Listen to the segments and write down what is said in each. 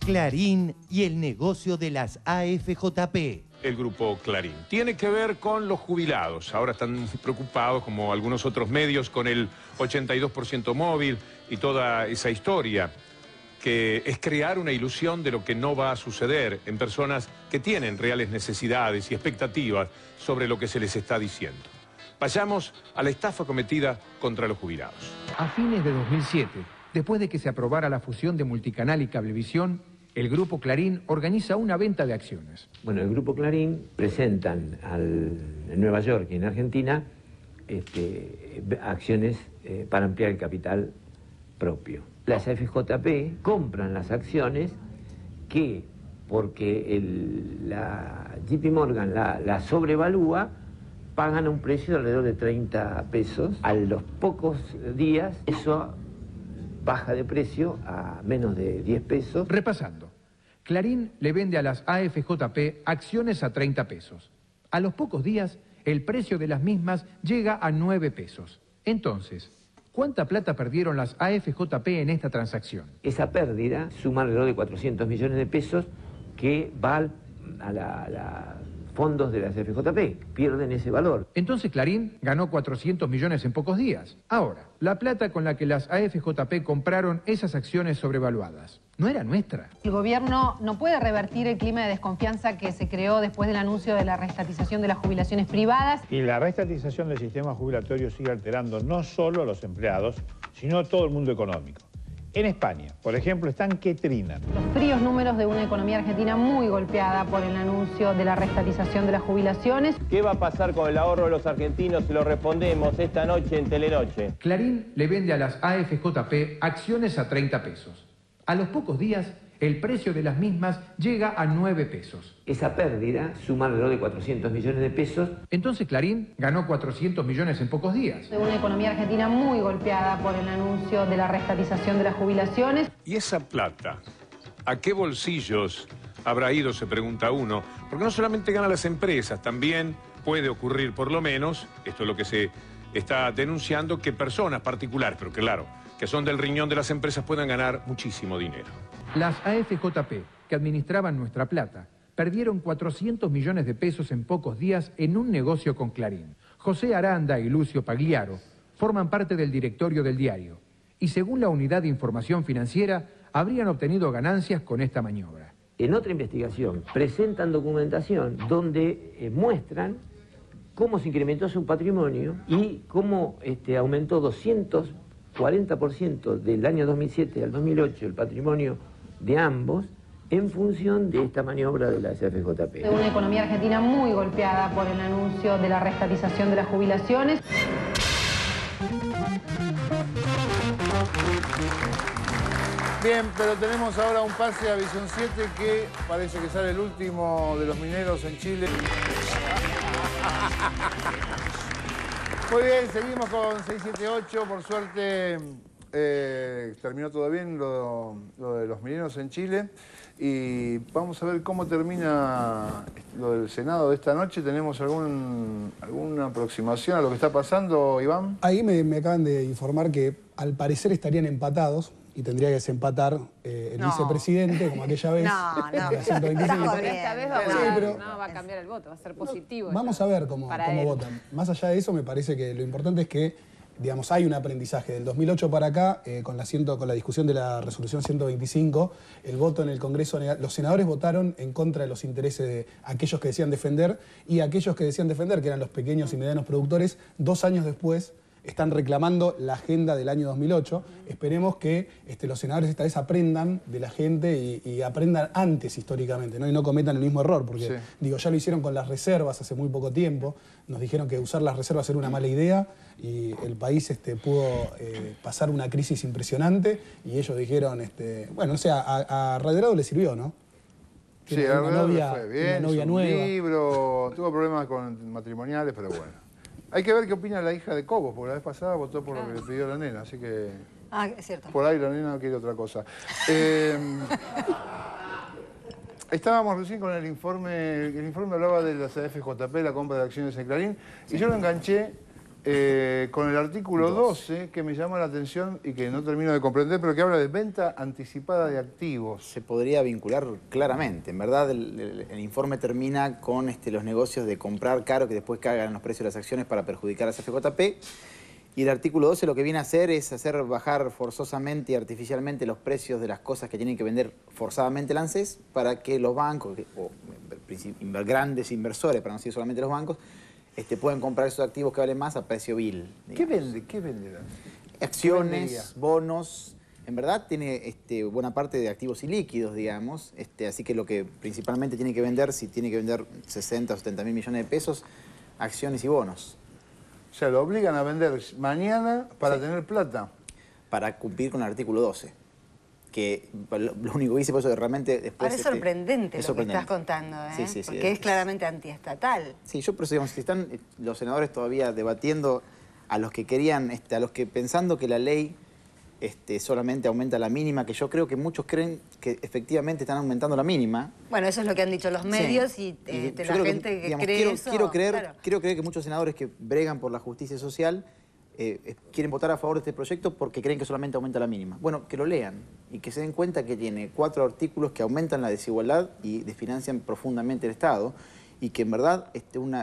Clarín y el negocio de las AFJP. El grupo Clarín tiene que ver con los jubilados. Ahora están preocupados, como algunos otros medios, con el 82% móvil y toda esa historia, que es crear una ilusión de lo que no va a suceder en personas que tienen reales necesidades y expectativas sobre lo que se les está diciendo. Vayamos a la estafa cometida contra los jubilados. A fines de 2007, después de que se aprobara la fusión de Multicanal y Cablevisión, el Grupo Clarín organiza una venta de acciones. Bueno, el Grupo Clarín presentan en Nueva York y en Argentina acciones para ampliar el capital propio. Las AFJP compran las acciones que, porque la JP Morgan la sobrevalúa, pagan a un precio de alrededor de 30 pesos. A los pocos días eso baja de precio a menos de 10 pesos. Repasando, Clarín le vende a las AFJP acciones a 30 pesos. A los pocos días, el precio de las mismas llega a 9 pesos. Entonces, ¿cuánta plata perdieron las AFJP en esta transacción? Esa pérdida suma alrededor de 400 millones de pesos que va a fondos de las FJP, pierden ese valor. Entonces Clarín ganó 400 millones en pocos días. Ahora, la plata con la que las AFJP compraron esas acciones sobrevaluadas, ¿no era nuestra? El gobierno no puede revertir el clima de desconfianza que se creó después del anuncio de la reestatización de las jubilaciones privadas. Y la reestatización del sistema jubilatorio sigue alterando no solo a los empleados, sino a todo el mundo económico. En España, por ejemplo, están que trinan. Los fríos números de una economía argentina muy golpeada por el anuncio de la reestatización de las jubilaciones. ¿Qué va a pasar con el ahorro de los argentinos si lo respondemos esta noche en Telenoche? Clarín le vende a las AFJP acciones a 30 pesos. A los pocos días, el precio de las mismas llega a 9 pesos. Esa pérdida suma alrededor de 400 millones de pesos. Entonces Clarín ganó 400 millones en pocos días. De una economía argentina muy golpeada por el anuncio de la reestatización de las jubilaciones. ¿Y esa plata? ¿A qué bolsillos habrá ido, se pregunta uno? Porque no solamente ganan las empresas, también puede ocurrir, por lo menos, esto es lo que se está denunciando, que personas particulares, pero claro, que son del riñón de las empresas, puedan ganar muchísimo dinero. Las AFJP, que administraban nuestra plata, perdieron 400 millones de pesos en pocos días en un negocio con Clarín. José Aranda y Lucio Pagliaro forman parte del directorio del diario y, según la Unidad de Información Financiera, habrían obtenido ganancias con esta maniobra. En otra investigación presentan documentación donde muestran cómo se incrementó su patrimonio y cómo aumentó 240% del año 2007 al 2008 el patrimonio de ambos en función de esta maniobra de las FJP. De una economía argentina muy golpeada por el anuncio de la reestatización de las jubilaciones. Bien, pero tenemos ahora un pase a Visión 7 que parece que sale el último de los mineros en Chile. Muy bien, seguimos con 678, por suerte terminó todo bien lo de los mineros en Chile y vamos a ver cómo termina lo del Senado de esta noche. ¿Tenemos alguna aproximación a lo que está pasando, Iván? Ahí me acaban de informar que al parecer estarían empatados y tendría que desempatar el vicepresidente, como aquella vez. No. La 125. Pero esta vez va a cambiar el voto, va a ser positivo. Vamos a ver cómo votan. Más allá de eso, me parece que lo importante es que, digamos, hay un aprendizaje. Del 2008 para acá, con la discusión de la resolución 125, el voto en el Congreso, los senadores votaron en contra de los intereses de aquellos que decían defender y aquellos que decían defender, que eran los pequeños y medianos productores, 2 años después están reclamando la agenda del año 2008. Esperemos que los senadores esta vez aprendan de la gente y aprendan antes históricamente, ¿no? Y no cometan el mismo error, porque digo, ya lo hicieron con las reservas hace muy poco tiempo. Nos dijeron que usar las reservas era una mala idea y el país pudo pasar una crisis impresionante y ellos dijeron, bueno, o sea, a Redrado le sirvió, ¿no? Sí, a Redrado le fue una bien, novia nueva. Un libro, tuvo problemas matrimoniales, pero bueno. Hay que ver qué opina la hija de Cobos, porque la vez pasada votó por lo que le pidió la nena, así que... Ah, es cierto. Por ahí la nena no quiere otra cosa. Estábamos recién con el informe hablaba de las AFJP, la compra de acciones en Clarín, y yo lo enganché con el artículo 12, que me llama la atención y que no termino de comprender, pero que habla de venta anticipada de activos. Se podría vincular claramente. En verdad, el informe termina con los negocios de comprar caro que después cagan los precios de las acciones para perjudicar a CFJP. Y el artículo 12 lo que viene a hacer es hacer bajar forzosamente y artificialmente los precios de las cosas que tienen que vender forzadamente el ANSES para que los bancos, o grandes inversores, para no decir solamente los bancos, pueden comprar esos activos que valen más a precio vil. ¿Qué venderán? Acciones, bonos. En verdad tiene buena parte de activos ilíquidos, digamos. Así que lo que principalmente tiene que vender, si tiene que vender 60 o 70 mil millones de pesos, acciones y bonos. O sea, lo obligan a vender mañana para tener plata. Para cumplir con el artículo 12. Que lo único que hice fue eso, realmente después... Ahora es sorprendente lo que estás contando, ¿eh? Sí, porque es claramente antiestatal. Sí, yo por eso, digamos, si están los senadores todavía debatiendo a los que querían, a los que pensando que la ley solamente aumenta la mínima, que yo creo que muchos creen que efectivamente están aumentando la mínima. Bueno, eso es lo que han dicho los medios, sí. y la gente que cree eso... Quiero creer que muchos senadores que bregan por la justicia social quieren votar a favor de este proyecto porque creen que solamente aumenta la mínima. Bueno, que lo lean y que se den cuenta que tiene 4 artículos que aumentan la desigualdad y desfinancian profundamente el Estado, y que en verdad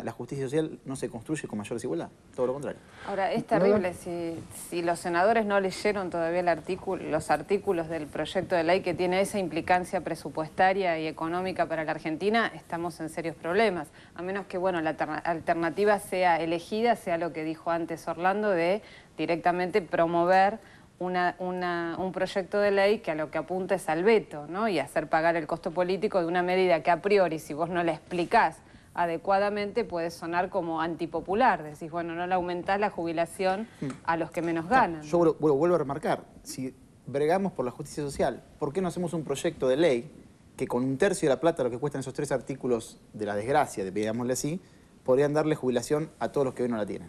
la justicia social no se construye con mayor desigualdad, todo lo contrario. Ahora, es terrible si los senadores no leyeron todavía los artículos del proyecto de ley que tiene esa implicancia presupuestaria y económica para la Argentina, estamos en serios problemas. A menos que, bueno, la alternativa sea elegida, sea lo que dijo antes Orlando, de directamente promover un proyecto de ley que a lo que apunta es al veto, ¿no? Y hacer pagar el costo político de una medida que a priori, si vos no la explicás adecuadamente, puede sonar como antipopular. Decís, bueno, no le aumentás la jubilación a los que menos ganan. Yo vuelvo a remarcar, si bregamos por la justicia social, ¿por qué no hacemos un proyecto de ley que con 1/3 de la plata, lo que cuestan esos 3 artículos de la desgracia, digámosle así, podrían darle jubilación a todos los que hoy no la tienen?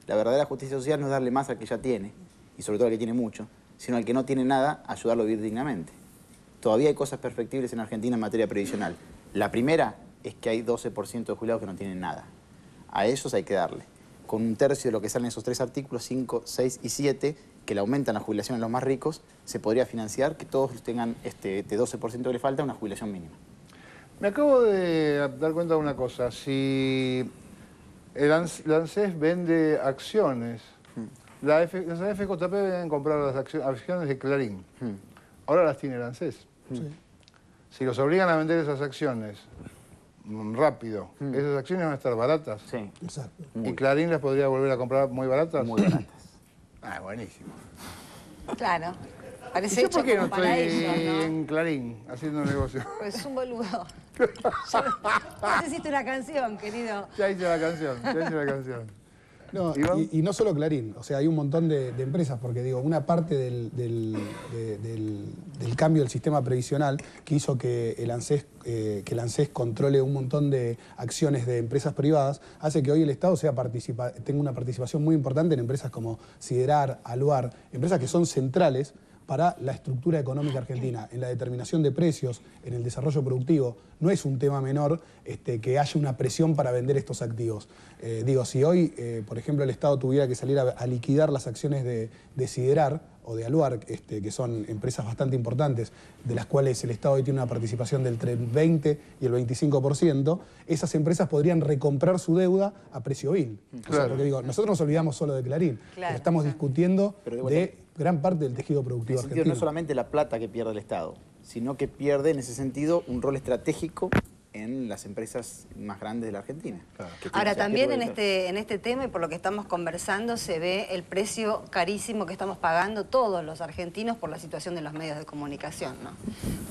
La verdadera justicia social no es darle más al que ya tiene, y sobre todo al que tiene mucho, sino al que no tiene nada, ayudarlo a vivir dignamente. Todavía hay cosas perfectibles en Argentina en materia previsional. La primera es que hay 12% de jubilados que no tienen nada. A ellos hay que darle. Con 1/3 de lo que salen esos 3 artículos, 5, 6 y 7, que le aumentan la jubilación a los más ricos, se podría financiar que todos tengan este 12% que le falta, una jubilación mínima. Me acabo de dar cuenta de una cosa. Si el ANSES vende acciones, las FJP deben comprar las acciones de Clarín. Ahora las tiene el ANSES. Si los obligan a vender esas acciones rápido, esas acciones van a estar baratas. Sí. Exacto. ¿Y Clarín las podría volver a comprar muy baratas? Muy baratas. Ah, buenísimo. Claro. ¿Y Parece yo hecho por qué no como para estoy ellos, ¿no? en Clarín haciendo un negocio? Pues es un boludo. Ya necesito una canción, querido. Ya hice la canción, No, y no solo Clarín, o sea, hay un montón de empresas, porque digo, una parte del cambio del sistema previsional que hizo que el ANSES controle un montón de acciones de empresas privadas, hace que hoy el Estado tenga una participación muy importante en empresas como Siderar, Aluar, empresas que son centrales para la estructura económica argentina, en la determinación de precios, en el desarrollo productivo. No es un tema menor que haya una presión para vender estos activos. Digo, si hoy, por ejemplo, el Estado tuviera que salir a liquidar las acciones de Siderar o de Aluar, que son empresas bastante importantes, de las cuales el Estado hoy tiene una participación del entre el 20 y el 25%, esas empresas podrían recomprar su deuda a precio vil. Claro. O sea, porque digo, nosotros nos olvidamos solo de Clarín, pero estamos discutiendo de gran parte del tejido productivo argentino. No es solamente la plata que pierde el Estado, sino que pierde en ese sentido un rol estratégico en las empresas más grandes de la Argentina. Claro. Ahora, también en este tema, y por lo que estamos conversando, se ve el precio carísimo que estamos pagando todos los argentinos por la situación de los medios de comunicación, ¿no?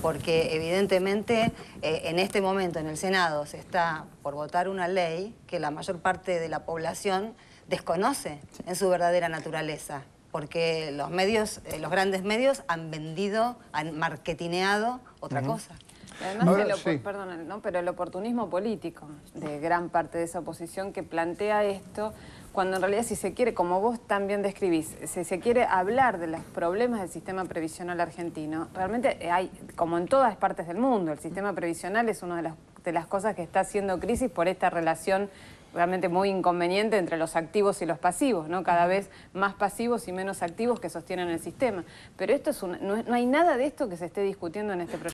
Porque evidentemente en este momento en el Senado se está por votar una ley que la mayor parte de la población desconoce en su verdadera naturaleza. Porque los medios, los grandes medios han vendido, han marketineado otra cosa. Además, pero el oportunismo político de gran parte de esa oposición que plantea esto, cuando en realidad si se quiere, como vos también describís, si se quiere hablar de los problemas del sistema previsional argentino, realmente hay, como en todas partes del mundo, el sistema previsional es una de las cosas que está haciendo crisis por esta relación realmente muy inconveniente entre los activos y los pasivos, ¿no? Cada vez más pasivos y menos activos que sostienen el sistema. Pero esto es no hay nada de esto que se esté discutiendo en este proyecto.